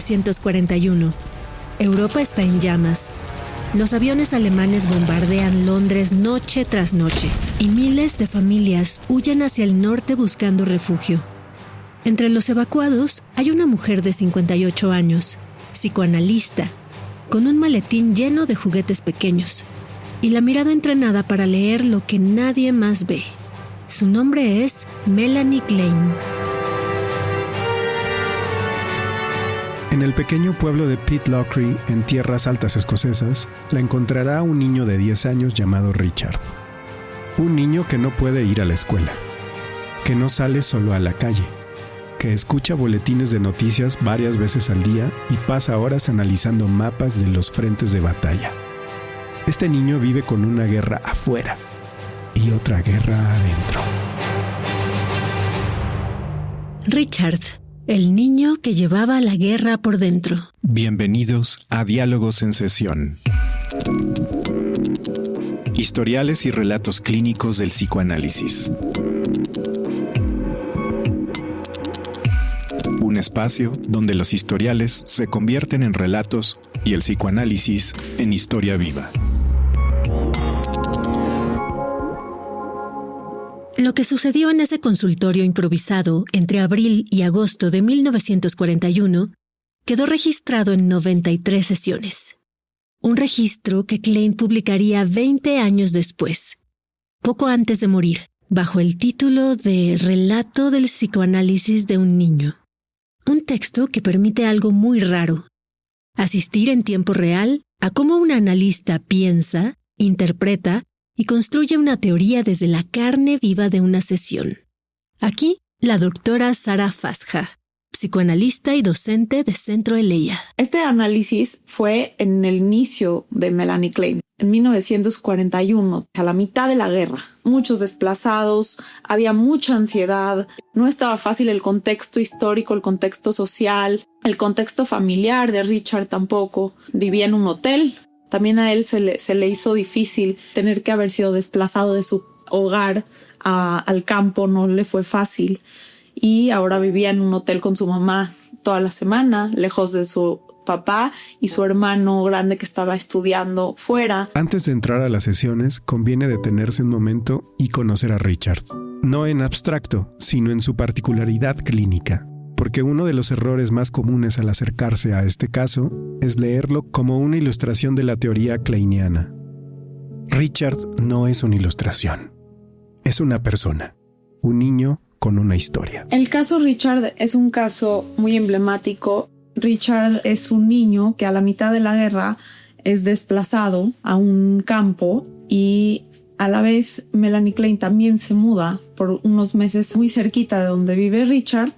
1941. Europa está en llamas. Los aviones alemanes bombardean Londres noche tras noche y miles de familias huyen hacia el norte buscando refugio. Entre los evacuados hay una mujer de 58 años, psicoanalista, con un maletín lleno de juguetes pequeños y la mirada entrenada para leer lo que nadie más ve. Su nombre es Melanie Klein. En el pequeño pueblo de Pitlochry, en tierras altas escocesas, la encontrará un niño de 10 años llamado Richard. Un niño que no puede ir a la escuela, que no sale solo a la calle, que escucha boletines de noticias varias veces al día y pasa horas analizando mapas de los frentes de batalla. Este niño vive con una guerra afuera y otra guerra adentro. Richard, el niño que llevaba la guerra por dentro. Bienvenidos a Diálogos en Sesión. Historiales y relatos clínicos del psicoanálisis. Un espacio donde los historiales se convierten en relatos y el psicoanálisis en historia viva. Lo que sucedió en ese consultorio improvisado entre abril y agosto de 1941 quedó registrado en 93 sesiones. Un registro que Klein publicaría 20 años después, poco antes de morir, bajo el título de Relato del psicoanálisis de un niño. Un texto que permite algo muy raro: asistir en tiempo real a cómo un analista piensa, interpreta y construye una teoría desde la carne viva de una sesión. Aquí, la doctora Sara Fasja, psicoanalista y docente de Centro Eleia. Este análisis fue en el inicio de Melanie Klein, en 1941, a la mitad de la guerra. Muchos desplazados, había mucha ansiedad, no estaba fácil el contexto histórico, el contexto social, el contexto familiar de Richard tampoco. Vivía en un hotel. También a él se le hizo difícil tener que haber sido desplazado de su hogar al campo, no le fue fácil. Y ahora vivía en un hotel con su mamá toda la semana, lejos de su papá y su hermano grande que estaba estudiando fuera. Antes de entrar a las sesiones, conviene detenerse un momento y conocer a Richard. No en abstracto, sino en su particularidad clínica. Porque uno de los errores más comunes al acercarse a este caso es leerlo como una ilustración de la teoría kleiniana. Richard no es una ilustración, es una persona, un niño con una historia. El caso Richard es un caso muy emblemático. Richard es un niño que a la mitad de la guerra es desplazado a un campo y a la vez Melanie Klein también se muda por unos meses muy cerquita de donde vive Richard.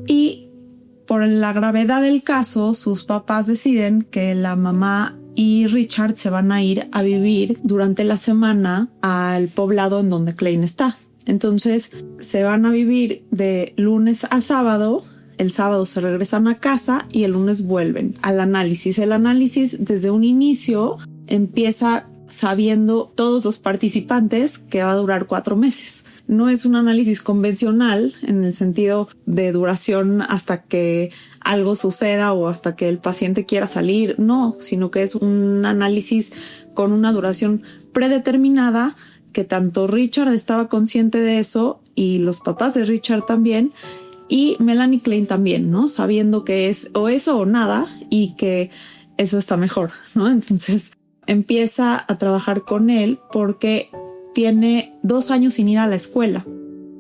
Y por la gravedad del caso, sus papás deciden que la mamá y Richard se van a ir a vivir durante la semana al poblado en donde Klein está. Entonces se van a vivir de lunes a sábado. El sábado se regresan a casa y el lunes vuelven al análisis. El análisis desde un inicio empieza sabiendo todos los participantes que va a durar 4 meses. No es un análisis convencional en el sentido de duración hasta que algo suceda o hasta que el paciente quiera salir, no, sino que es un análisis con una duración predeterminada que tanto Richard estaba consciente de eso y los papás de Richard también y Melanie Klein también, ¿no? Sabiendo que es o eso o nada y que eso está mejor, ¿no? Entonces empieza a trabajar con él porque tiene 2 años sin ir a la escuela.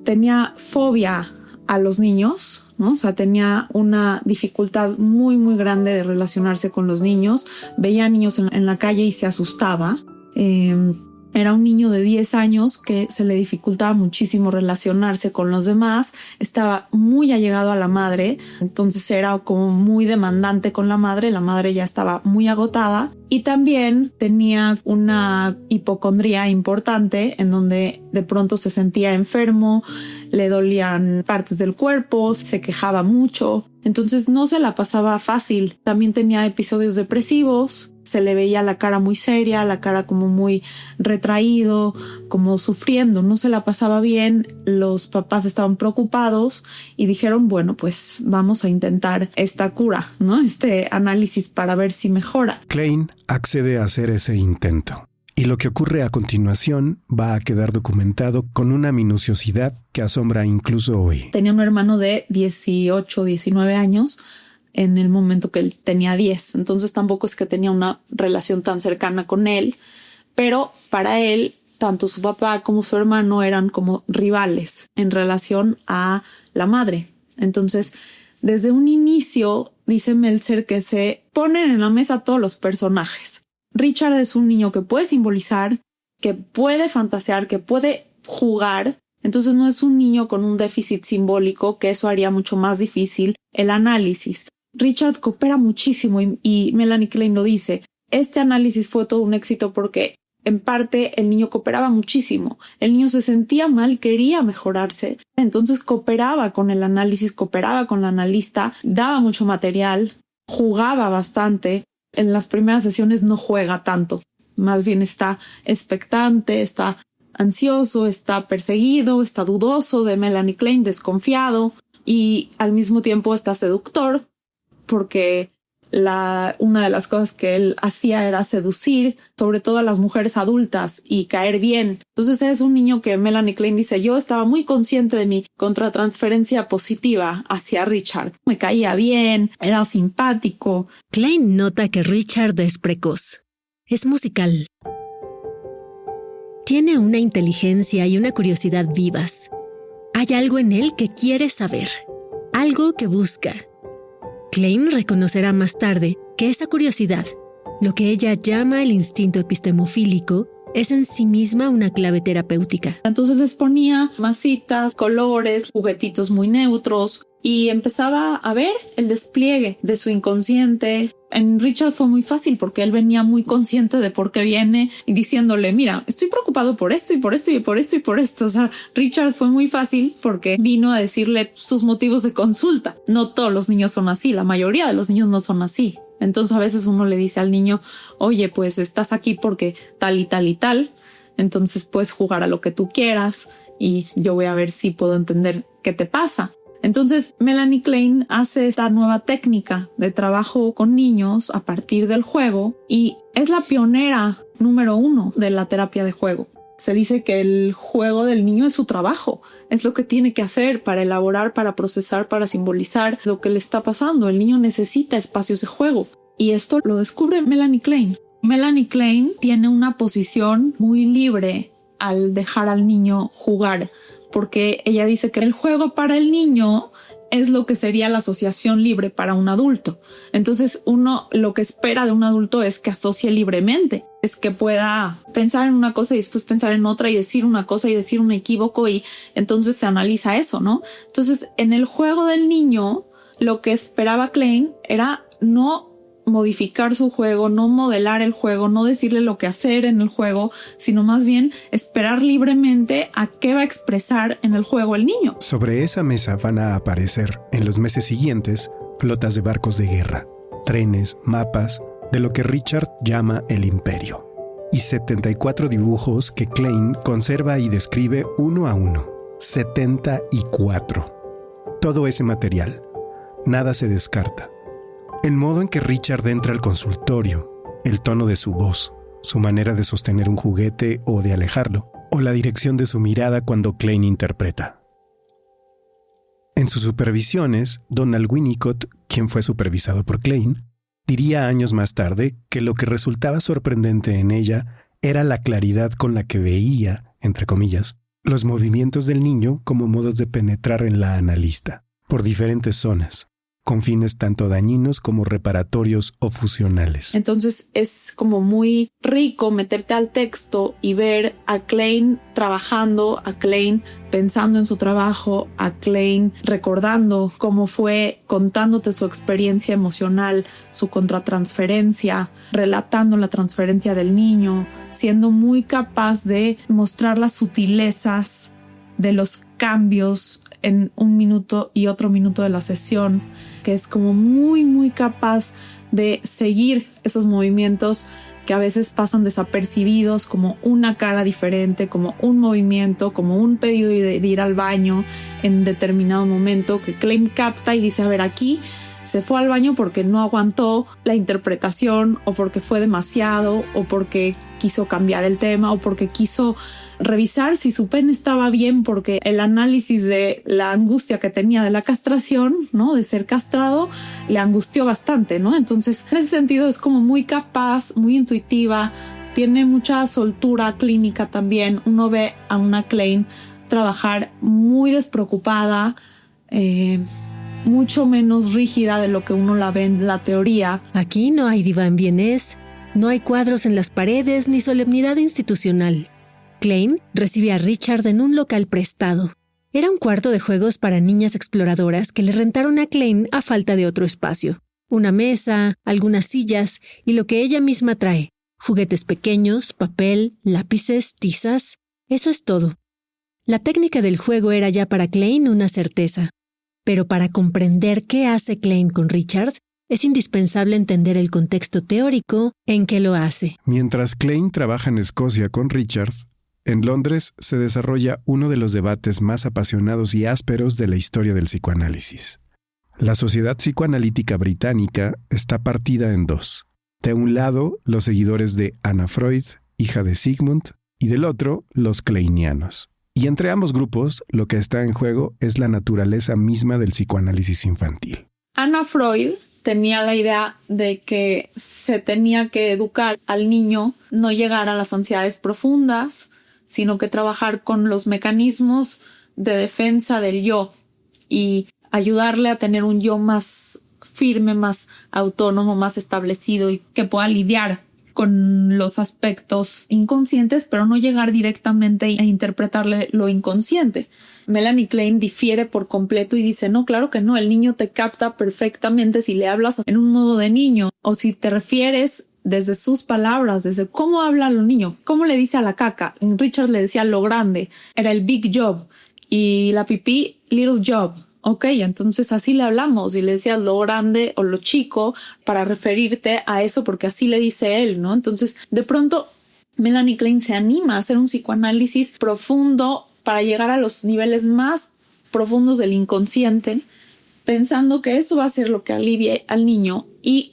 Tenía fobia a los niños, ¿no? O sea, tenía una dificultad muy, muy grande de relacionarse con los niños. Veía niños en la calle y se asustaba. Era un niño de 10 años que se le dificultaba muchísimo relacionarse con los demás. Estaba muy allegado a la madre, entonces era como muy demandante con la madre. La madre ya estaba muy agotada Y también tenía una hipocondría importante en donde de pronto se sentía enfermo, le dolían partes del cuerpo, se quejaba mucho. Entonces no se la pasaba fácil. También tenía episodios depresivos, se le veía la cara muy seria, la cara como muy retraído, como sufriendo, no se la pasaba bien. Los papás estaban preocupados y dijeron, bueno, pues vamos a intentar esta cura, ¿no? Este análisis para ver si mejora. Klein accede a hacer ese intento. Y lo que ocurre a continuación va a quedar documentado con una minuciosidad que asombra incluso hoy. Tenía un hermano de 18, 19 años en el momento que él tenía 10. Entonces tampoco es que tenía una relación tan cercana con él, pero para él, tanto su papá como su hermano eran como rivales en relación a la madre. Entonces, desde un inicio, dice Meltzer que se ponen en la mesa todos los personajes. Richard es un niño que puede simbolizar, que puede fantasear, que puede jugar. Entonces no es un niño con un déficit simbólico, que eso haría mucho más difícil el análisis. Richard coopera muchísimo y Melanie Klein lo dice. Este análisis fue todo un éxito porque en parte el niño cooperaba muchísimo. El niño se sentía mal, quería mejorarse. Entonces cooperaba con el análisis, cooperaba con la analista, daba mucho material, jugaba bastante. En las primeras sesiones no juega tanto, más bien está expectante, está ansioso, está perseguido, está dudoso de Melanie Klein, desconfiado y al mismo tiempo está seductor porque una de las cosas que él hacía era seducir sobre todo a las mujeres adultas y caer bien. Entonces es un niño que Melanie Klein dice, yo estaba muy consciente de mi contratransferencia positiva hacia Richard. Me caía bien, era simpático. Klein nota que Richard es precoz. Es musical. Tiene una inteligencia y una curiosidad vivas. Hay algo en él que quiere saber, algo que busca. Klein reconocerá más tarde que esa curiosidad, lo que ella llama el instinto epistemofílico, es en sí misma una clave terapéutica. Entonces les ponía masitas, colores, juguetitos muy neutros y empezaba a ver el despliegue de su inconsciente. En Richard fue muy fácil porque él venía muy consciente de por qué viene y diciéndole, mira, estoy preocupado por esto y por esto y por esto y por esto. O sea, Richard fue muy fácil porque vino a decirle sus motivos de consulta. No todos los niños son así, la mayoría de los niños no son así. Entonces a veces uno le dice al niño, oye, pues estás aquí porque tal y tal y tal. Entonces puedes jugar a lo que tú quieras y yo voy a ver si puedo entender qué te pasa. Entonces Melanie Klein hace esta nueva técnica de trabajo con niños a partir del juego y es la pionera número 1 de la terapia de juego. Se dice que el juego del niño es su trabajo, es lo que tiene que hacer para elaborar, para procesar, para simbolizar lo que le está pasando. El niño necesita espacios de juego y esto lo descubre Melanie Klein. Melanie Klein tiene una posición muy libre al dejar al niño jugar, porque ella dice que el juego para el niño es lo que sería la asociación libre para un adulto. Entonces uno lo que espera de un adulto es que asocie libremente, es que pueda pensar en una cosa y después pensar en otra y decir una cosa y decir un equívoco y entonces se analiza eso, ¿no? Entonces en el juego del niño lo que esperaba Klein era no modificar su juego, no modelar el juego, no decirle lo que hacer en el juego, sino más bien esperar libremente a qué va a expresar en el juego el niño. Sobre esa mesa van a aparecer en los meses siguientes flotas de barcos de guerra, trenes, mapas de lo que Richard llama el imperio y 74 dibujos que Klein conserva y describe uno a uno. 74. Todo ese material, nada se descarta. El modo en que Richard entra al consultorio, el tono de su voz, su manera de sostener un juguete o de alejarlo, o la dirección de su mirada cuando Klein interpreta. En sus supervisiones, Donald Winnicott, quien fue supervisado por Klein, diría años más tarde que lo que resultaba sorprendente en ella era la claridad con la que veía, entre comillas, los movimientos del niño como modos de penetrar en la analista, por diferentes zonas, con fines tanto dañinos como reparatorios o fusionales. Entonces es como muy rico meterte al texto y ver a Klein trabajando, a Klein pensando en su trabajo, a Klein recordando cómo fue, contándote su experiencia emocional, su contratransferencia, relatando la transferencia del niño, siendo muy capaz de mostrar las sutilezas de los cambios en un minuto y otro minuto de la sesión, que es como muy capaz de seguir esos movimientos que a veces pasan desapercibidos, como una cara diferente, como un movimiento, como un pedido de ir al baño en determinado momento, que Klein capta y dice, a ver, aquí se fue al baño porque no aguantó la interpretación, o porque fue demasiado, o porque quiso cambiar el tema, o porque quiso revisar si su pene estaba bien, porque el análisis de la angustia que tenía de la castración, ¿no? De ser castrado, le angustió bastante, ¿no? Entonces, en ese sentido es como muy capaz, muy intuitiva, tiene mucha soltura clínica también. Uno ve a una Klein trabajar muy despreocupada, mucho menos rígida de lo que uno la ve en la teoría. Aquí no hay diván vienés, no hay cuadros en las paredes ni solemnidad institucional. Klein recibe a Richard en un local prestado. Era un cuarto de juegos para niñas exploradoras que le rentaron a Klein a falta de otro espacio. Una mesa, algunas sillas y lo que ella misma trae. Juguetes pequeños, papel, lápices, tizas. Eso es todo. La técnica del juego era ya para Klein una certeza. Pero para comprender qué hace Klein con Richard, es indispensable entender el contexto teórico en que lo hace. Mientras Klein trabaja en Escocia con Richard, en Londres se desarrolla uno de los debates más apasionados y ásperos de la historia del psicoanálisis. La Sociedad Psicoanalítica Británica está partida en dos. De un lado, los seguidores de Anna Freud, hija de Sigmund, y del otro, los kleinianos. Y entre ambos grupos, lo que está en juego es la naturaleza misma del psicoanálisis infantil. Anna Freud tenía la idea de que se tenía que educar al niño, no llegar a las ansiedades profundas, sino que trabajar con los mecanismos de defensa del yo y ayudarle a tener un yo más firme, más autónomo, más establecido y que pueda lidiar con los aspectos inconscientes, pero no llegar directamente a interpretarle lo inconsciente. Melanie Klein difiere por completo y dice, no, claro que no, el niño te capta perfectamente si le hablas en un modo de niño o si te refieres desde sus palabras, desde cómo habla el niño, cómo le dice a la caca. Richard le decía lo grande, era el big job, y la pipí, little job. Ok, entonces así le hablamos y le decías lo grande o lo chico para referirte a eso porque así le dice él, ¿no? Entonces, de pronto, Melanie Klein se anima a hacer un psicoanálisis profundo para llegar a los niveles más profundos del inconsciente, pensando que eso va a ser lo que alivie al niño. Y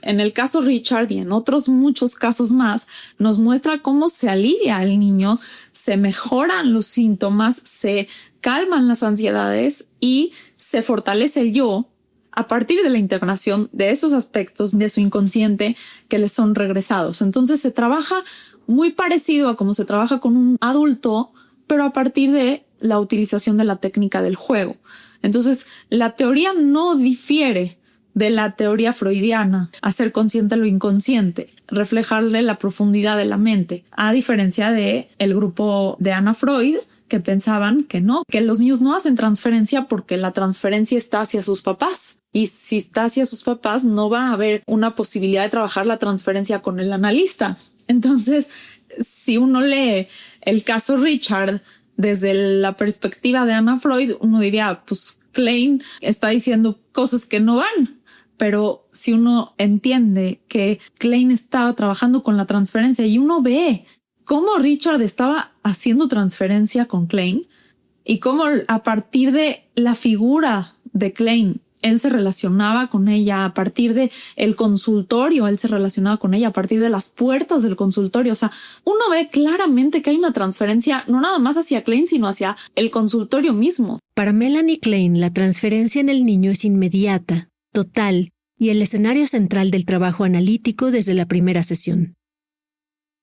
en el caso Richard y en otros muchos casos más, nos muestra cómo se alivia al niño, se mejoran los síntomas, se calman las ansiedades y se fortalece el yo a partir de la integración de esos aspectos de su inconsciente que les son regresados. Entonces se trabaja muy parecido a cómo se trabaja con un adulto, pero a partir de la utilización de la técnica del juego. Entonces la teoría no difiere de la teoría freudiana, hacer consciente lo inconsciente, reflejarle la profundidad de la mente, a diferencia de el grupo de Anna Freud, que pensaban que no, que los niños no hacen transferencia porque la transferencia está hacia sus papás. Y si está hacia sus papás, no va a haber una posibilidad de trabajar la transferencia con el analista. Entonces, si uno lee el caso Richard desde la perspectiva de Anna Freud, uno diría, pues Klein está diciendo cosas que no van. Pero si uno entiende que Klein estaba trabajando con la transferencia y uno ve cómo Richard estaba haciendo transferencia con Klein y cómo a partir de la figura de Klein él se relacionaba con ella, a partir de el consultorio él se relacionaba con ella, a partir de las puertas del consultorio. O sea, uno ve claramente que hay una transferencia no nada más hacia Klein, sino hacia el consultorio mismo. Para Melanie Klein, la transferencia en el niño es inmediata, total y el escenario central del trabajo analítico desde la primera sesión.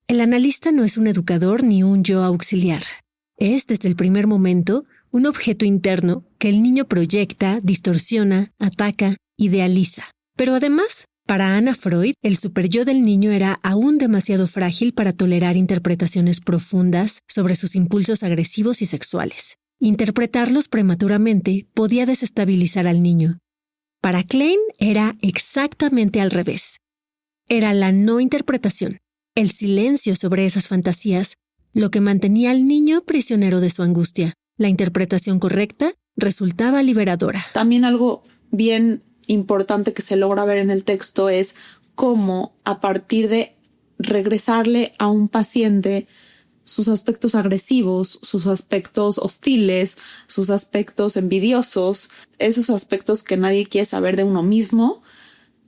El analista no es un educador ni un yo auxiliar. Es, desde el primer momento, un objeto interno que el niño proyecta, distorsiona, ataca idealiza. Pero además, para Anna Freud, el superyo del niño era aún demasiado frágil para tolerar interpretaciones profundas sobre sus impulsos agresivos y sexuales. Interpretarlos prematuramente podía desestabilizar al niño. Para Klein era exactamente al revés. Era la no interpretación, el silencio sobre esas fantasías, lo que mantenía al niño prisionero de su angustia. La interpretación correcta resultaba liberadora. También algo bien importante que se logra ver en el texto es cómo, a partir de regresarle a un paciente sus aspectos agresivos, sus aspectos hostiles, sus aspectos envidiosos, esos aspectos que nadie quiere saber de uno mismo,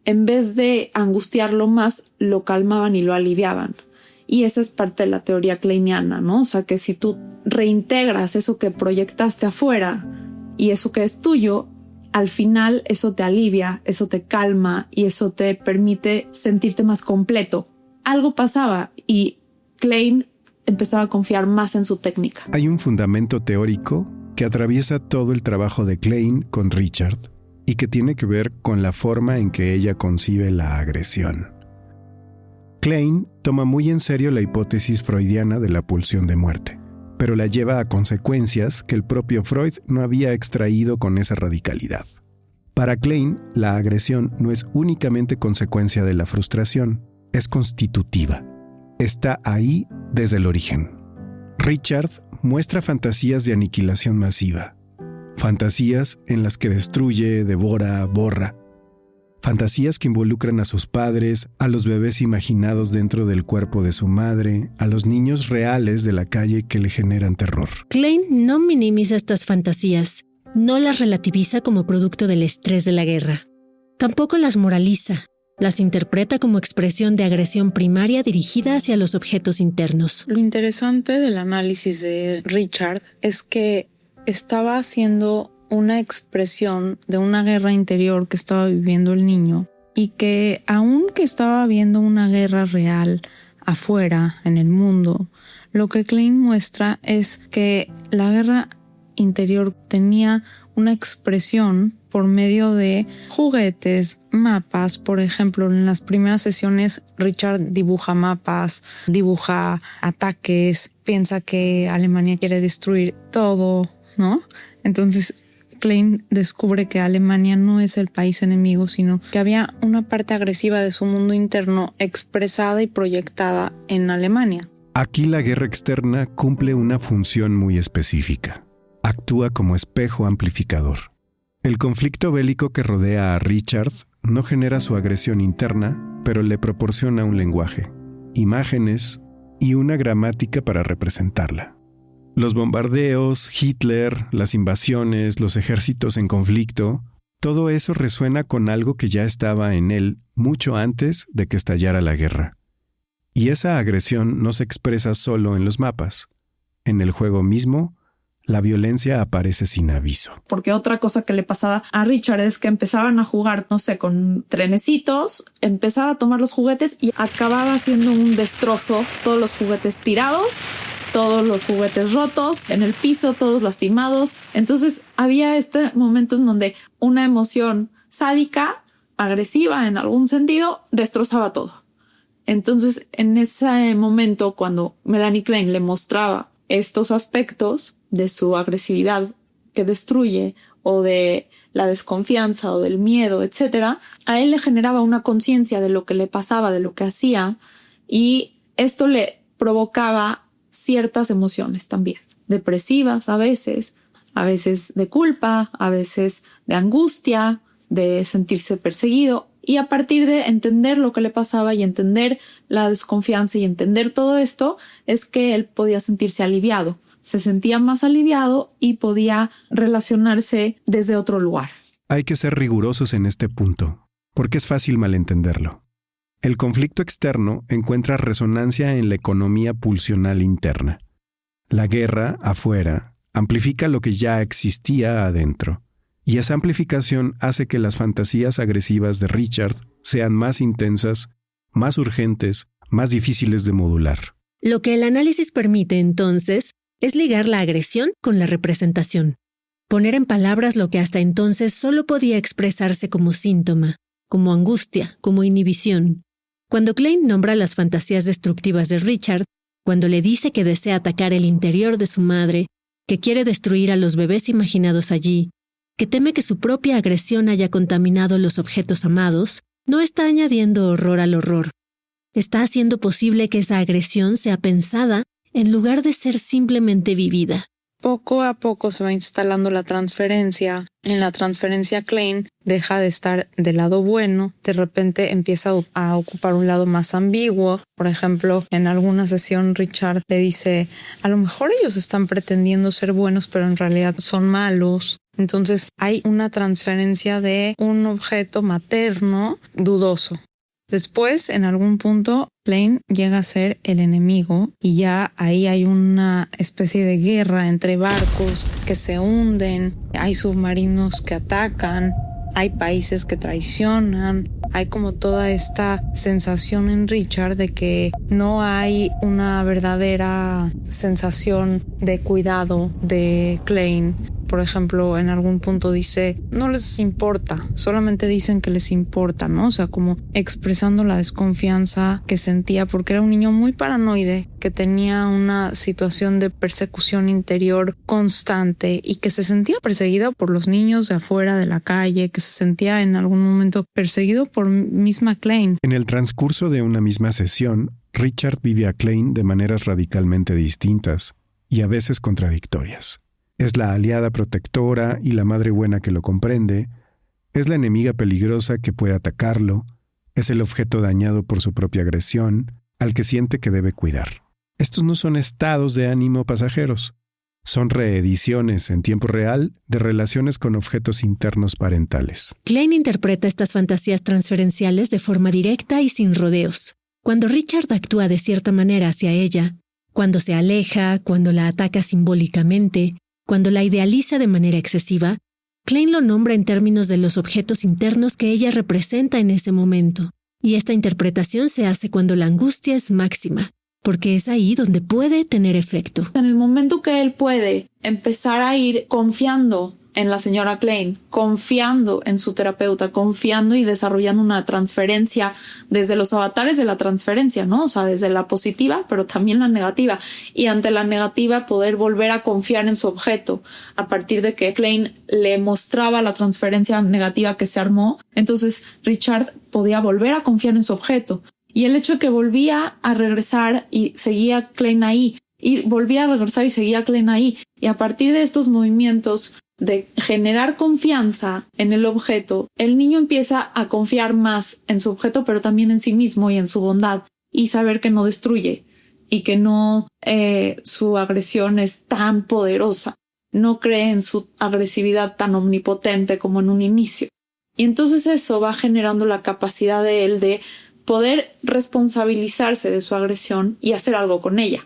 en vez de angustiarlo más, lo calmaban y lo aliviaban. Y esa es parte de la teoría kleiniana, ¿no? O sea, que si tú reintegras eso que proyectaste afuera y eso que es tuyo, al final eso te alivia, eso te calma y eso te permite sentirte más completo. Algo pasaba y Klein empezaba a confiar más en su técnica. Hay un fundamento teórico que atraviesa todo el trabajo de Klein con Richard y que tiene que ver con la forma en que ella concibe la agresión. Klein toma muy en serio la hipótesis freudiana de la pulsión de muerte, pero la lleva a consecuencias que el propio Freud no había extraído con esa radicalidad. Para Klein, la agresión no es únicamente consecuencia de la frustración, es constitutiva. Está ahí desde el origen. Richard muestra fantasías de aniquilación masiva, fantasías en las que destruye, devora, borra, fantasías que involucran a sus padres, a los bebés imaginados dentro del cuerpo de su madre, a los niños reales de la calle que le generan terror. Klein no minimiza estas fantasías, no las relativiza como producto del estrés de la guerra. Tampoco las moraliza, las interpreta como expresión de agresión primaria dirigida hacia los objetos internos. Lo interesante del análisis de Richard es que estaba haciendo una expresión de una guerra interior que estaba viviendo el niño y que aunque estaba viendo una guerra real afuera, en el mundo, lo que Klein muestra es que la guerra interior tenía una expresión por medio de juguetes, mapas. Por ejemplo, en las primeras sesiones Richard dibuja mapas, dibuja ataques, piensa que Alemania quiere destruir todo, ¿no? Entonces Klein descubre que Alemania no es el país enemigo, sino que había una parte agresiva de su mundo interno expresada y proyectada en Alemania. Aquí la guerra externa cumple una función muy específica. Actúa como espejo amplificador. El conflicto bélico que rodea a Richard no genera su agresión interna, pero le proporciona un lenguaje, imágenes y una gramática para representarla. Los bombardeos, Hitler, las invasiones, los ejércitos en conflicto, todo eso resuena con algo que ya estaba en él mucho antes de que estallara la guerra. Y esa agresión no se expresa solo en los mapas. En el juego mismo, la violencia aparece sin aviso. Porque otra cosa que le pasaba a Richard es que empezaban a jugar, no sé, con trenecitos, empezaba a tomar los juguetes y acababa haciendo un destrozo, todos los juguetes tirados, todos los juguetes rotos en el piso, todos lastimados. Entonces había este momento en donde una emoción sádica, agresiva en algún sentido, destrozaba todo. Entonces en ese momento, cuando Melanie Klein le mostraba estos aspectos de su agresividad que destruye o de la desconfianza o del miedo, etcétera, a él le generaba una conciencia de lo que le pasaba, de lo que hacía, y esto le provocaba ciertas emociones también, depresivas a veces de culpa, a veces de angustia, de sentirse perseguido. Y a partir de entender lo que le pasaba y entender la desconfianza y entender todo esto, es que él podía sentirse aliviado. Se sentía más aliviado y podía relacionarse desde otro lugar. Hay que ser rigurosos en este punto, porque es fácil malentenderlo. El conflicto externo encuentra resonancia en la economía pulsional interna. La guerra, afuera, amplifica lo que ya existía adentro. Y esa amplificación hace que las fantasías agresivas de Richard sean más intensas, más urgentes, más difíciles de modular. Lo que el análisis permite, entonces, es ligar la agresión con la representación. poner en palabras lo que hasta entonces solo podía expresarse como síntoma, como angustia, como inhibición. Cuando Klein nombra las fantasías destructivas de Richard, cuando le dice que desea atacar el interior de su madre, que quiere destruir a los bebés imaginados allí, que teme que su propia agresión haya contaminado los objetos amados, no está añadiendo horror al horror. Está haciendo posible que esa agresión sea pensada en lugar de ser simplemente vivida. Poco a poco se va instalando la transferencia. En la transferencia Klein deja de estar del lado bueno, de repente empieza a ocupar un lado más ambiguo. Por ejemplo, en alguna sesión Richard le dice, a lo mejor ellos están pretendiendo ser buenos, pero en realidad son malos. Entonces hay una transferencia de un objeto materno dudoso. Después, en algún punto, Klein llega a ser el enemigo y ya ahí hay una especie de guerra entre barcos que se hunden, hay submarinos que atacan, hay países que traicionan, hay como toda esta sensación en Richard de que no hay una verdadera sensación de cuidado de Klein. Por ejemplo, en algún punto dice, no les importa, solamente dicen que les importa, ¿no? O sea, como expresando la desconfianza que sentía porque era un niño muy paranoide, que tenía una situación de persecución interior constante y que se sentía perseguido por los niños de afuera de la calle, que se sentía en algún momento perseguido por misma Klein. En el transcurso de una misma sesión, Richard vive a Klein de maneras radicalmente distintas y a veces contradictorias. Es la aliada protectora y la madre buena que lo comprende, es la enemiga peligrosa que puede atacarlo, es el objeto dañado por su propia agresión, al que siente que debe cuidar. Estos no son estados de ánimo pasajeros, son reediciones en tiempo real de relaciones con objetos internos parentales. Klein interpreta estas fantasías transferenciales de forma directa y sin rodeos. Cuando Richard actúa de cierta manera hacia ella, cuando se aleja, cuando la ataca simbólicamente, cuando la idealiza de manera excesiva, Klein lo nombra en términos de los objetos internos que ella representa en ese momento. Y esta interpretación se hace cuando la angustia es máxima, porque es ahí donde puede tener efecto. En el momento que él puede empezar a ir confiando en la señora Klein, confiando en su terapeuta, confiando y desarrollando una transferencia desde los avatares de la transferencia, ¿no? O sea, desde la positiva, pero también la negativa. Y ante la negativa poder volver a confiar en su objeto. A partir de que Klein le mostraba la transferencia negativa que se armó, entonces Richard podía volver a confiar en su objeto. Y el hecho de que volvía a regresar y seguía Klein ahí, y volvía a regresar y seguía Klein ahí. Y a partir de estos movimientos de generar confianza en el objeto, el niño empieza a confiar más en su objeto, pero también en sí mismo y en su bondad, y saber que no destruye y que no su agresión es tan poderosa, no cree en su agresividad tan omnipotente como en un inicio. Y entonces eso va generando la capacidad de él de poder responsabilizarse de su agresión y hacer algo con ella,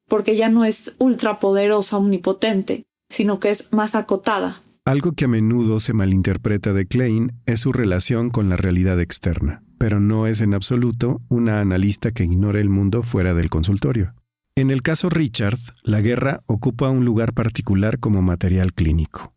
porque ya no es ultrapoderosa, omnipotente, sino que es más acotada. Algo que a menudo se malinterpreta de Klein es su relación con la realidad externa, pero no es en absoluto una analista que ignore el mundo fuera del consultorio. En el caso Richard, la guerra ocupa un lugar particular como material clínico.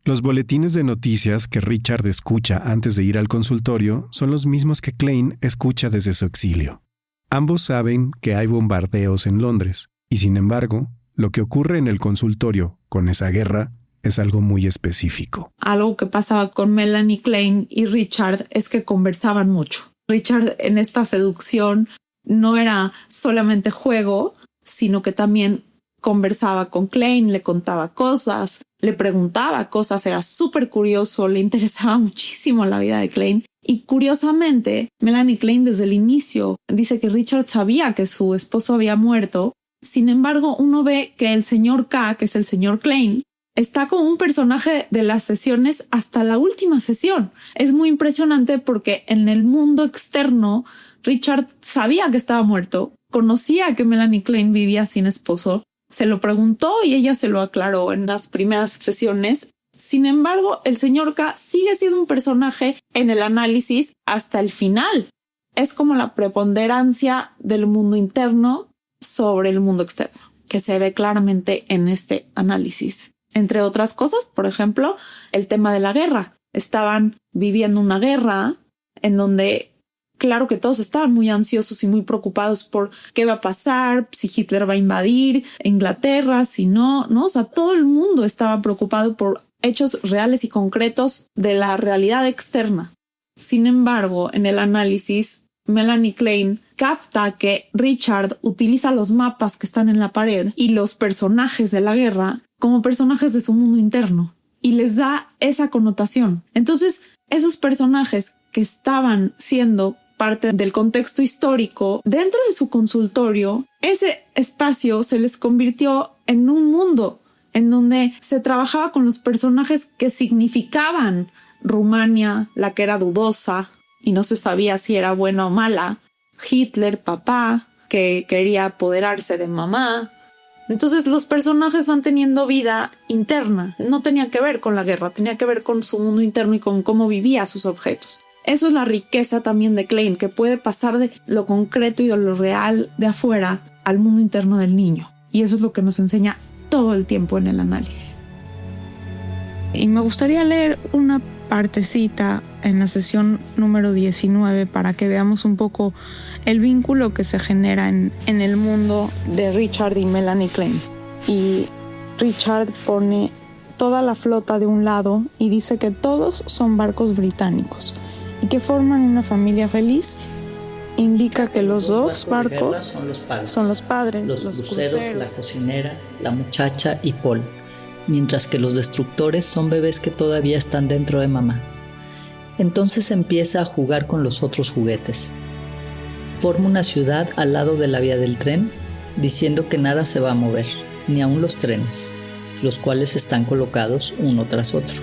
Los boletines de noticias que Richard escucha antes de ir al consultorio son los mismos que Klein escucha desde su exilio. Ambos saben que hay bombardeos en Londres, y sin embargo, lo que ocurre en el consultorio con esa guerra es algo muy específico. Algo que pasaba con Melanie Klein y Richard es que conversaban mucho. Richard en esta seducción no era solamente juego, sino que también conversaba con Klein, le contaba cosas, le preguntaba cosas, era súper curioso, le interesaba muchísimo la vida de Klein. Y curiosamente, Melanie Klein desde el inicio dice que Richard sabía que su esposo había muerto. Sin embargo, uno ve que el señor K, que es el señor Klein, está como un personaje de las sesiones hasta la última sesión. Es muy impresionante porque en el mundo externo, Richard sabía que estaba muerto, conocía que Melanie Klein vivía sin esposo, se lo preguntó y ella se lo aclaró en las primeras sesiones. Sin embargo, el señor K sigue siendo un personaje en el análisis hasta el final. Es como la preponderancia del mundo interno sobre el mundo externo, que se ve claramente en este análisis. entre otras cosas. Por ejemplo, el tema de la guerra. Estaban viviendo una guerra en donde, claro que todos estaban muy ansiosos y muy preocupados por qué va a pasar, si Hitler va a invadir Inglaterra, si no, ¿no? O sea, todo el mundo estaba preocupado por hechos reales y concretos de la realidad externa. Sin embargo, en el análisis, Melanie Klein capta que Richard utiliza los mapas que están en la pared y los personajes de la guerra como personajes de su mundo interno y les da esa connotación. Entonces, esos personajes que estaban siendo parte del contexto histórico dentro de su consultorio, ese espacio se les convirtió en un mundo en donde se trabajaba con los personajes que significaban Rumania, la que era dudosa y no se sabía si era buena o mala, Hitler, papá, que quería apoderarse de mamá. Entonces los personajes van teniendo vida interna, no tenía que ver con la guerra, tenía que ver con su mundo interno y con cómo vivía sus objetos. Eso es la riqueza también de Klein, que puede pasar de lo concreto y de lo real de afuera al mundo interno del niño. Y eso es lo que nos enseña todo el tiempo en el análisis. Y me gustaría leer una partecita en la sesión número 19 para que veamos un poco el vínculo que se genera en el mundo de Richard y Melanie Klein. Y Richard pone toda la flota de un lado y dice que todos son barcos británicos y que forman una familia feliz. Indica que los dos barcos son los padres, los cruceros, la cocinera, la muchacha y Paul, mientras que los destructores son bebés que todavía están dentro de mamá. Entonces empieza a jugar con los otros juguetes. Forma una ciudad al lado de la vía del tren, diciendo que nada se va a mover, ni aun los trenes, los cuales están colocados uno tras otro.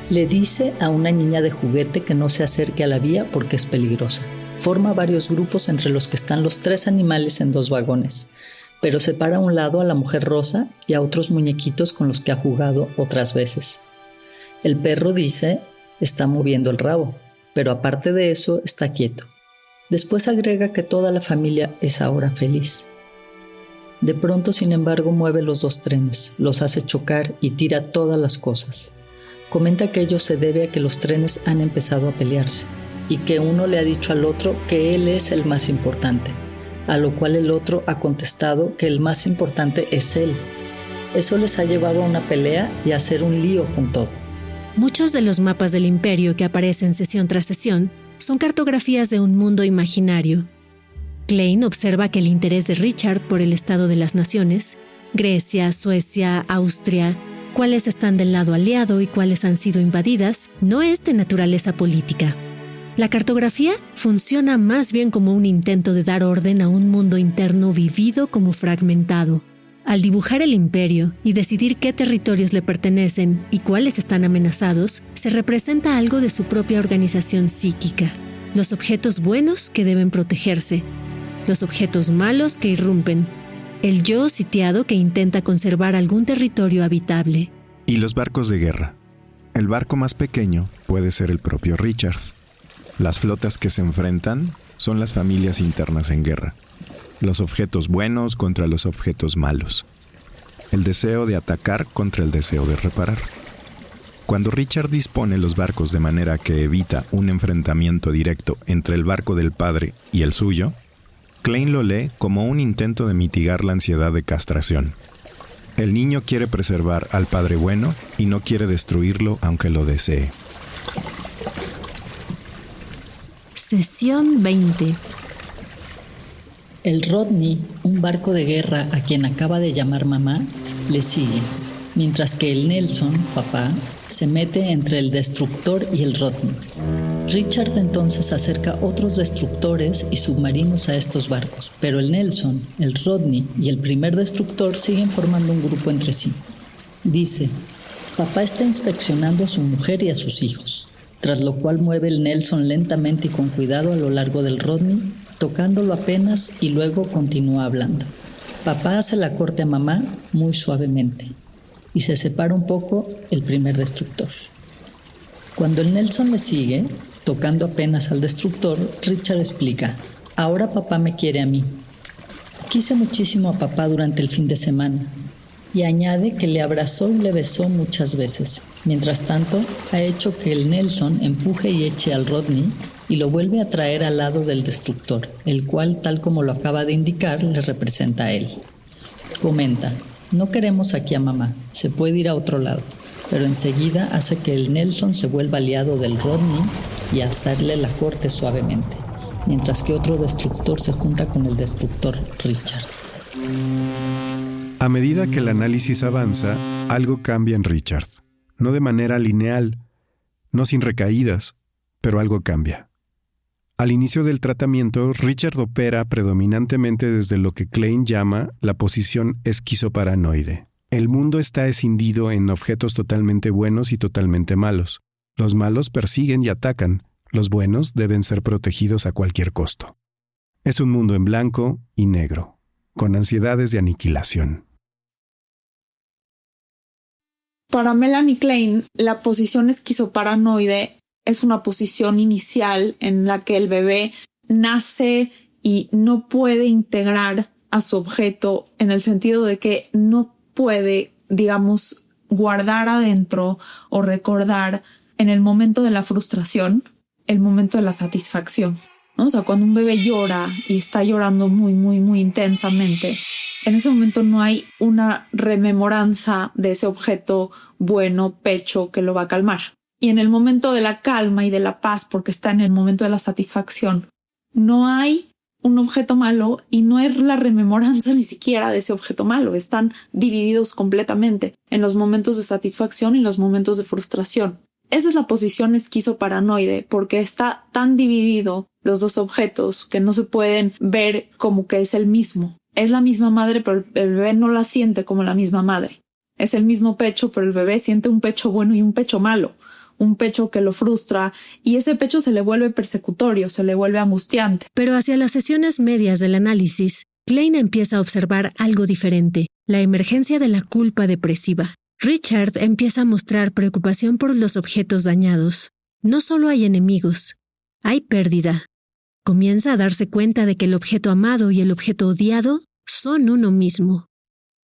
Le dice a una niña de juguete que no se acerque a la vía porque es peligrosa. Forma varios grupos entre los que están los 3 animales en 2 vagones, pero separa a un lado a la mujer rosa y a otros muñequitos con los que ha jugado otras veces. El perro, dice, está moviendo el rabo, pero aparte de eso está quieto. Después agrega que toda la familia es ahora feliz. De pronto, sin embargo, mueve los 2 trenes, los hace chocar y tira todas las cosas. Comenta que ello se debe a que los trenes han empezado a pelearse y que uno le ha dicho al otro que él es el más importante, a lo cual el otro ha contestado que el más importante es él. Eso les ha llevado a una pelea y a hacer un lío con todo. Muchos de los mapas del imperio que aparecen sesión tras sesión son cartografías de un mundo imaginario. Klein observa que el interés de Richard por el estado de las naciones, Grecia, Suecia, Austria, cuáles están del lado aliado y cuáles han sido invadidas, no es de naturaleza política. La cartografía funciona más bien como un intento de dar orden a un mundo interno vivido como fragmentado. Al dibujar el imperio y decidir qué territorios le pertenecen y cuáles están amenazados, se representa algo de su propia organización psíquica. Los objetos buenos que deben protegerse, los objetos malos que irrumpen, el yo sitiado que intenta conservar algún territorio habitable. Y los barcos de guerra. El barco más pequeño puede ser el propio Richard. Las flotas que se enfrentan son las familias internas en guerra. Los objetos buenos contra los objetos malos. El deseo de atacar contra el deseo de reparar. Cuando Richard dispone los barcos de manera que evita un enfrentamiento directo entre el barco del padre y el suyo, Klein lo lee como un intento de mitigar la ansiedad de castración. El niño quiere preservar al padre bueno y no quiere destruirlo aunque lo desee. Sesión 20. El Rodney, un barco de guerra a quien acaba de llamar mamá, le sigue, mientras que el Nelson, papá, se mete entre el destructor y el Rodney. Richard entonces acerca otros destructores y submarinos a estos barcos, pero el Nelson, el Rodney y el primer destructor siguen formando un grupo entre sí. Dice, papá está inspeccionando a su mujer y a sus hijos, tras lo cual mueve el Nelson lentamente y con cuidado a lo largo del Rodney, tocándolo apenas y luego continúa hablando. Papá hace la corte a mamá muy suavemente y se separa un poco el primer destructor. Cuando el Nelson le sigue, tocando apenas al destructor, Richard explica, ahora papá me quiere a mí. Quise muchísimo a papá durante el fin de semana. Y añade que le abrazó y le besó muchas veces. Mientras tanto, ha hecho que el Nelson empuje y eche al Rodney y lo vuelve a traer al lado del destructor, el cual, tal como lo acaba de indicar, le representa a él. Comenta: no queremos aquí a mamá, se puede ir a otro lado. Pero enseguida hace que el Nelson se vuelva aliado del Rodney y hacerle la corte suavemente, mientras que otro destructor se junta con el destructor Richard. A medida que el análisis avanza, algo cambia en Richard. No de manera lineal, no sin recaídas, pero algo cambia. Al inicio del tratamiento, Richard opera predominantemente desde lo que Klein llama la posición esquizoparanoide. El mundo está escindido en objetos totalmente buenos y totalmente malos. Los malos persiguen y atacan, los buenos deben ser protegidos a cualquier costo. Es un mundo en blanco y negro, con ansiedades de aniquilación. Para Melanie Klein, la posición esquizoparanoide es una posición inicial en la que el bebé nace y no puede integrar a su objeto, en el sentido de que no puede, digamos, guardar adentro o recordar en el momento de la frustración el momento de la satisfacción, ¿no? O sea, cuando un bebé llora y está llorando muy, muy, muy intensamente, en ese momento no hay una rememoranza de ese objeto bueno, pecho, que lo va a calmar. Y en el momento de la calma y de la paz, porque está en el momento de la satisfacción, no hay un objeto malo y no es la rememoranza ni siquiera de ese objeto malo. Están divididos completamente en los momentos de satisfacción y los momentos de frustración. Esa es la posición esquizoparanoide, porque está tan dividido los dos objetos que no se pueden ver como que es el mismo. Es la misma madre, pero el bebé no la siente como la misma madre. Es el mismo pecho, pero el bebé siente un pecho bueno y un pecho malo. Un pecho que lo frustra y ese pecho se le vuelve persecutorio, se le vuelve angustiante. Pero hacia las sesiones medias del análisis, Klein empieza a observar algo diferente: la emergencia de la culpa depresiva. Richard empieza a mostrar preocupación por los objetos dañados. No solo hay enemigos, hay pérdida. Comienza a darse cuenta de que el objeto amado y el objeto odiado son uno mismo.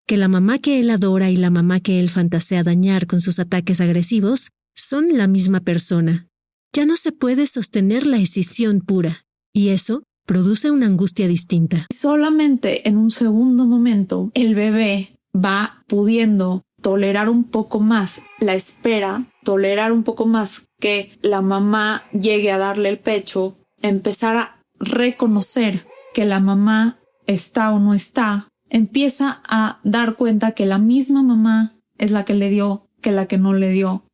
Que la mamá que él adora y la mamá que él fantasea dañar con sus ataques agresivos son la misma persona. Ya no se puede sostener la escisión pura, y eso produce una angustia distinta. Solamente en un segundo momento el bebé va pudiendo tolerar un poco más la espera, tolerar un poco más que la mamá llegue a darle el pecho, empezar a reconocer que la mamá está o no está, empieza a dar cuenta que la misma mamá es la que le dio que la que no le dio.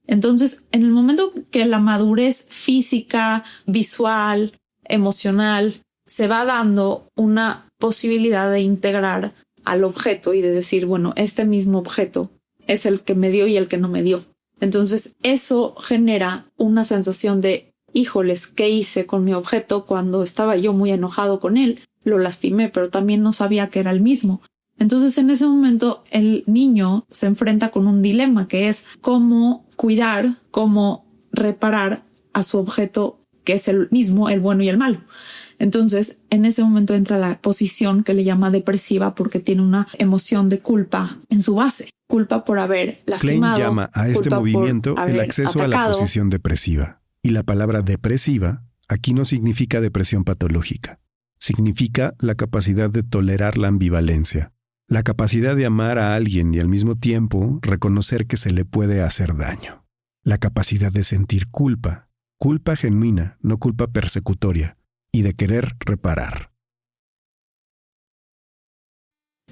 Entonces, en el momento que la madurez física, visual, emocional, se va dando una posibilidad de integrar al objeto y de decir, bueno, este mismo objeto es el que me dio y el que no me dio. Entonces, eso genera una sensación de, híjoles, ¿qué hice con mi objeto cuando estaba yo muy enojado con él? Lo lastimé, pero también no sabía que era el mismo. Entonces, en ese momento, el niño se enfrenta con un dilema, que es cómo cuidar, cómo reparar a su objeto, que es el mismo, el bueno y el malo. Entonces, en ese momento entra la posición que le llama depresiva, porque tiene una emoción de culpa en su base. Culpa por haber lastimado. Klein llama a este movimiento el acceso a la posición depresiva. Y la palabra depresiva aquí no significa depresión patológica. Significa la capacidad de tolerar la ambivalencia. La capacidad de amar a alguien y al mismo tiempo reconocer que se le puede hacer daño. La capacidad de sentir culpa. Culpa genuina, no culpa persecutoria. Y de querer reparar.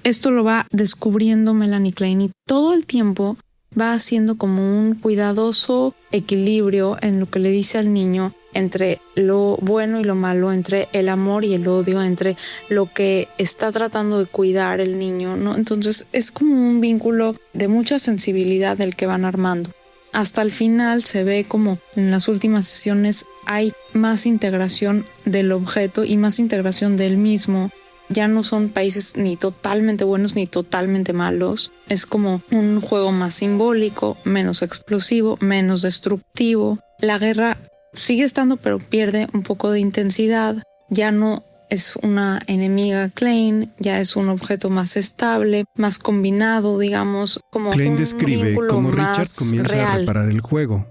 Esto lo va descubriendo Melanie Klein y todo el tiempo va haciendo como un cuidadoso equilibrio en lo que le dice al niño entre lo bueno y lo malo, entre el amor y el odio, entre lo que está tratando de cuidar el niño, ¿no? Entonces es como un vínculo de mucha sensibilidad el que van armando. Hasta el final se ve como en las últimas sesiones hay más integración del objeto y más integración del mismo. Ya no son países ni totalmente buenos ni totalmente malos. Es como un juego más simbólico, menos explosivo, menos destructivo. La guerra sigue estando, pero pierde un poco de intensidad. Ya no es una enemiga Klein, ya es un objeto más estable, más combinado, digamos, como Klein un describe vínculo cómo más Richard comienza a real. reparar el juego,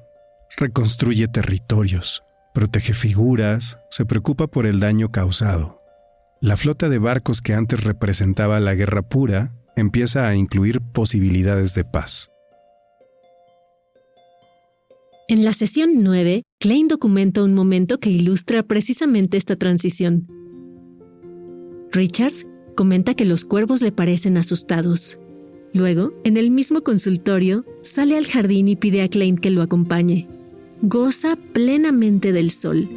reconstruye territorios, protege figuras, se preocupa por el daño causado. La flota de barcos que antes representaba la guerra pura empieza a incluir posibilidades de paz. En la sesión 9, Klein documenta un momento que ilustra precisamente esta transición. Richard comenta que los cuervos le parecen asustados. Luego, en el mismo consultorio, sale al jardín y pide a Klein que lo acompañe. Goza plenamente del sol.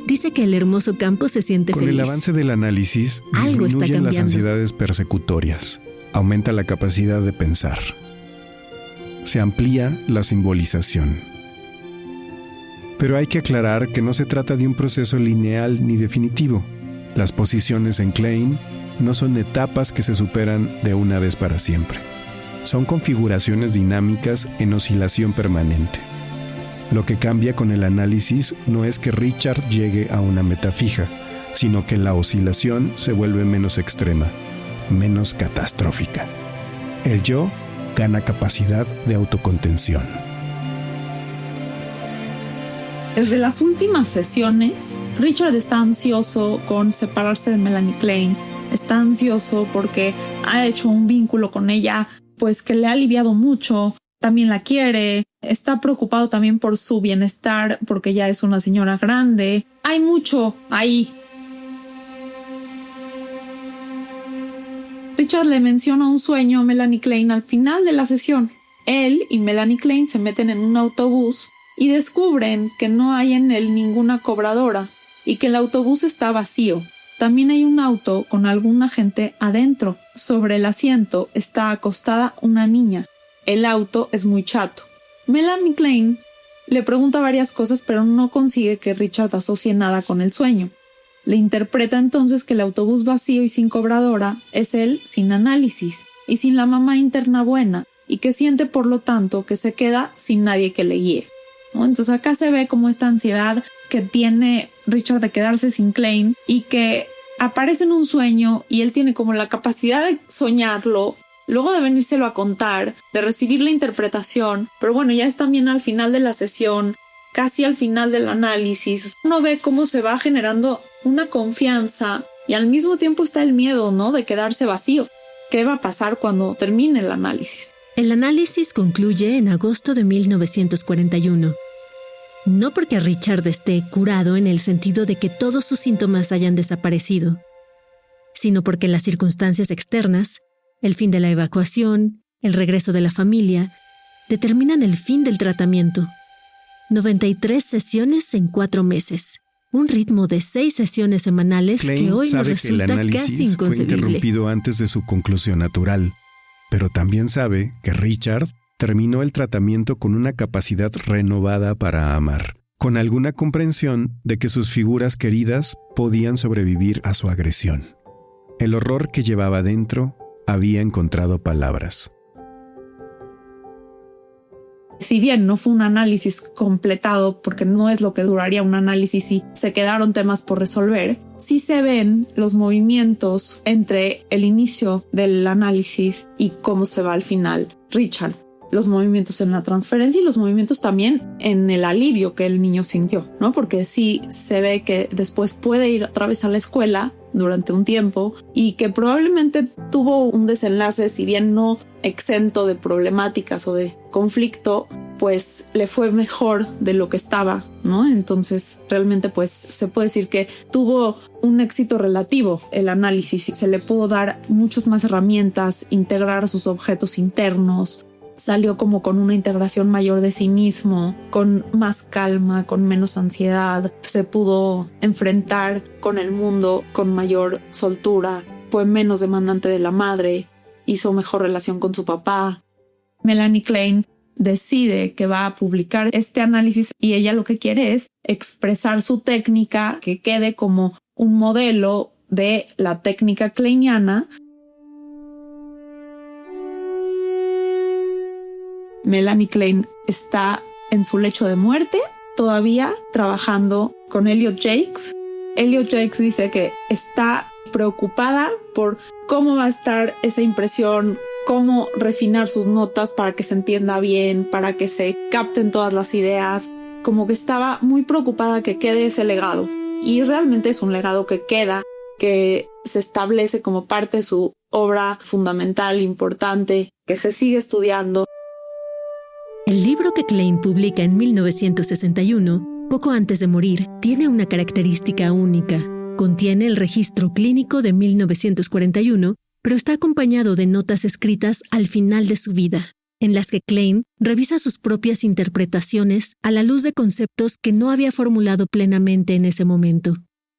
Dice que el hermoso campo se siente Con feliz. el avance del análisis, Algo está disminuyen las cambiando. ansiedades persecutorias, aumenta la capacidad de pensar. Se amplía la simbolización. Pero hay que aclarar que no se trata de un proceso lineal ni definitivo. Las posiciones en Klein no son etapas que se superan de una vez para siempre. Son configuraciones dinámicas en oscilación permanente. Lo que cambia con el análisis no es que Richard llegue a una meta fija, sino que la oscilación se vuelve menos extrema, menos catastrófica. El yo gana capacidad de autocontención. Desde las últimas sesiones, Richard está ansioso con separarse de Melanie Klein. Está ansioso porque ha hecho un vínculo con ella, pues que le ha aliviado mucho. También la quiere. Está preocupado también por su bienestar porque ya es una señora grande. Hay mucho ahí. Richard le menciona un sueño a Melanie Klein al final de la sesión. Él y Melanie Klein se meten en un autobús y descubren que no hay en él ninguna cobradora y que el autobús está vacío. También hay un auto con alguna gente adentro. Sobre el asiento está acostada una niña. El auto es muy chato. Melanie Klein le pregunta varias cosas, pero no consigue que Richard asocie nada con el sueño. Le interpreta entonces que el autobús vacío y sin cobradora es él sin análisis y sin la mamá interna buena, y que siente por lo tanto que se queda sin nadie que le guíe, ¿no? Entonces acá se ve como esta ansiedad que tiene Richard de quedarse sin Klein y que aparece en un sueño y él tiene como la capacidad de soñarlo, luego de venírselo a contar, de recibir la interpretación, pero bueno, ya es también al final de la sesión, casi al final del análisis, uno ve cómo se va generando una confianza y al mismo tiempo está el miedo, ¿no?, de quedarse vacío. ¿Qué va a pasar cuando termine el análisis? El análisis concluye en agosto de 1941. No porque Richard esté curado en el sentido de que todos sus síntomas hayan desaparecido, sino porque las circunstancias externas, el fin de la evacuación, el regreso de la familia, determinan el fin del tratamiento. 93 sesiones en 4 meses. Un ritmo de 6 sesiones semanales Klein que hoy nos sabe que el resulta casi análisis fue inconcebible. interrumpido antes de su conclusión natural, pero también sabe que Richard terminó el tratamiento con una capacidad renovada para amar, con alguna comprensión de que sus figuras queridas podían sobrevivir a su agresión. El horror que llevaba dentro había encontrado palabras. Si bien no fue un análisis completado, porque no es lo que duraría un análisis y se quedaron temas por resolver, sí se ven los movimientos entre el inicio del análisis y cómo se va al final Richard. Los movimientos en la transferencia y los movimientos también en el alivio que el niño sintió, ¿no? Porque sí se ve que después puede ir otra vez a la escuela durante un tiempo y que probablemente tuvo un desenlace, si bien no exento de problemáticas o de conflicto, pues le fue mejor de lo que estaba, ¿no? Entonces realmente pues se puede decir que tuvo un éxito relativo el análisis y se le pudo dar muchas más herramientas, integrar sus objetos internos. Salió como con una integración mayor de sí mismo, con más calma, con menos ansiedad. Se pudo enfrentar con el mundo con mayor soltura. Fue menos demandante de la madre. Hizo mejor relación con su papá. Melanie Klein decide que va a publicar este análisis y ella lo que quiere es expresar su técnica, que quede como un modelo de la técnica kleiniana. Melanie Klein está en su lecho de muerte, todavía trabajando con Elliot Jakes Elliot Jakes dice que está preocupada por cómo va a estar esa impresión, cómo refinar sus notas para que se entienda bien, para que se capten todas las ideas, como que estaba muy preocupada que quede ese legado. Y realmente es un legado que queda, que se establece como parte de su obra fundamental, importante, que se sigue estudiando. El libro que Klein publica en 1961, poco antes de morir, tiene una característica única. Contiene el registro clínico de 1941, pero está acompañado de notas escritas al final de su vida, en las que Klein revisa sus propias interpretaciones a la luz de conceptos que no había formulado plenamente en ese momento.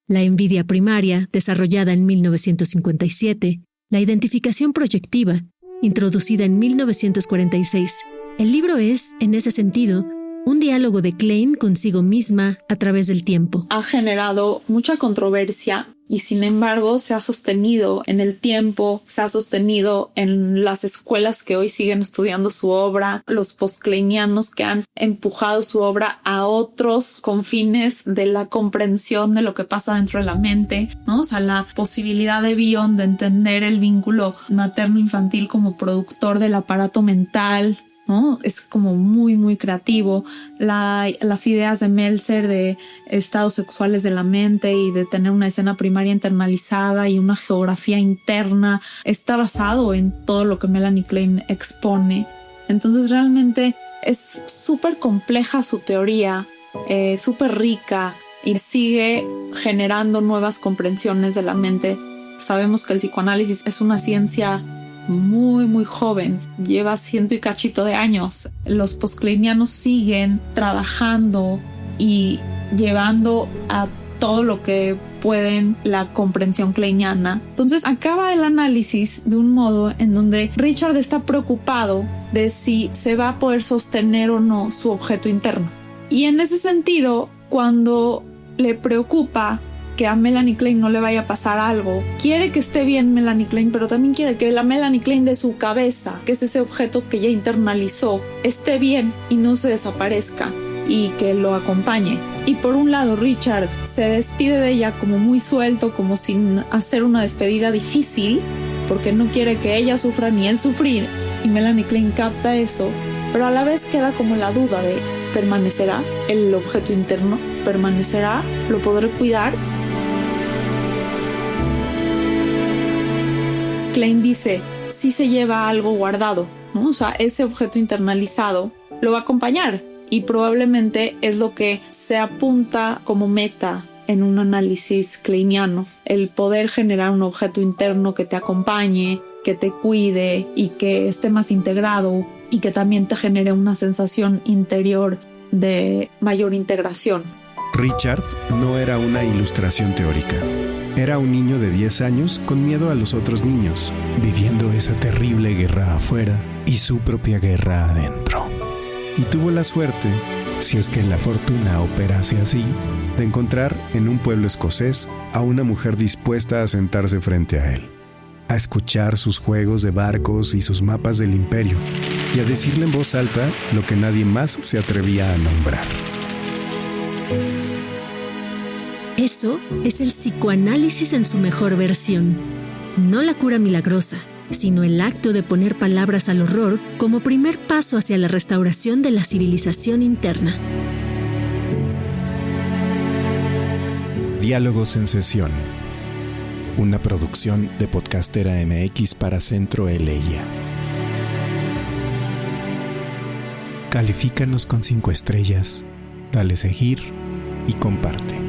La envidia primaria, desarrollada en 1957, la identificación proyectiva, introducida en 1946. El libro es, en ese sentido, un diálogo de Klein consigo misma a través del tiempo. Ha generado mucha controversia y sin embargo se ha sostenido en el tiempo, se ha sostenido en las escuelas que hoy siguen estudiando su obra, los postkleinianos que han empujado su obra a otros confines de la comprensión de lo que pasa dentro de la mente, ¿no? O sea, la posibilidad de Bion de entender el vínculo materno-infantil como productor del aparato mental, ¿no? Es como muy, muy creativo. Las ideas de Meltzer de estados sexuales de la mente y de tener una escena primaria internalizada y una geografía interna está basado en todo lo que Melanie Klein expone. Entonces realmente es súper compleja su teoría, súper rica y sigue generando nuevas comprensiones de la mente. Sabemos que el psicoanálisis es una ciencia muy, muy joven, lleva 100 y cachito de años. Los postkleinianos siguen trabajando y llevando a todo lo que pueden la comprensión kleiniana. Entonces acaba el análisis de un modo en donde Richard está preocupado de si se va a poder sostener o no su objeto interno. Y en ese sentido, cuando le preocupa que a Melanie Klein no le vaya a pasar algo, quiere que esté bien Melanie Klein, pero también quiere que la Melanie Klein de su cabeza, que es ese objeto que ya internalizó, esté bien y no se desaparezca y que lo acompañe. Y por un lado Richard se despide de ella como muy suelto, como sin hacer una despedida difícil, porque no quiere que ella sufra ni él sufrir, y Melanie Klein capta eso, pero a la vez queda como la duda de ¿permanecerá el objeto interno? ¿Permanecerá? ¿Lo podré cuidar? Klein dice, sí se lleva algo guardado, ¿no? O sea, ese objeto internalizado lo va a acompañar y probablemente es lo que se apunta como meta en un análisis kleiniano, el poder generar un objeto interno que te acompañe, que te cuide y que esté más integrado y que también te genere una sensación interior de mayor integración. Richard no era una ilustración teórica. Era un niño de 10 años con miedo a los otros niños, viviendo esa terrible guerra afuera y su propia guerra adentro. Y tuvo la suerte, si es que la fortuna operase así, de encontrar en un pueblo escocés a una mujer dispuesta a sentarse frente a él, a escuchar sus juegos de barcos y sus mapas del imperio, y a decirle en voz alta lo que nadie más se atrevía a nombrar. Eso es el psicoanálisis en su mejor versión. No la cura milagrosa, sino el acto de poner palabras al horror como primer paso hacia la restauración de la civilización interna. Diálogos en sesión. Una producción de Podcastera MX para Centro Eleia. Califícanos con 5 estrellas, dale seguir y comparte.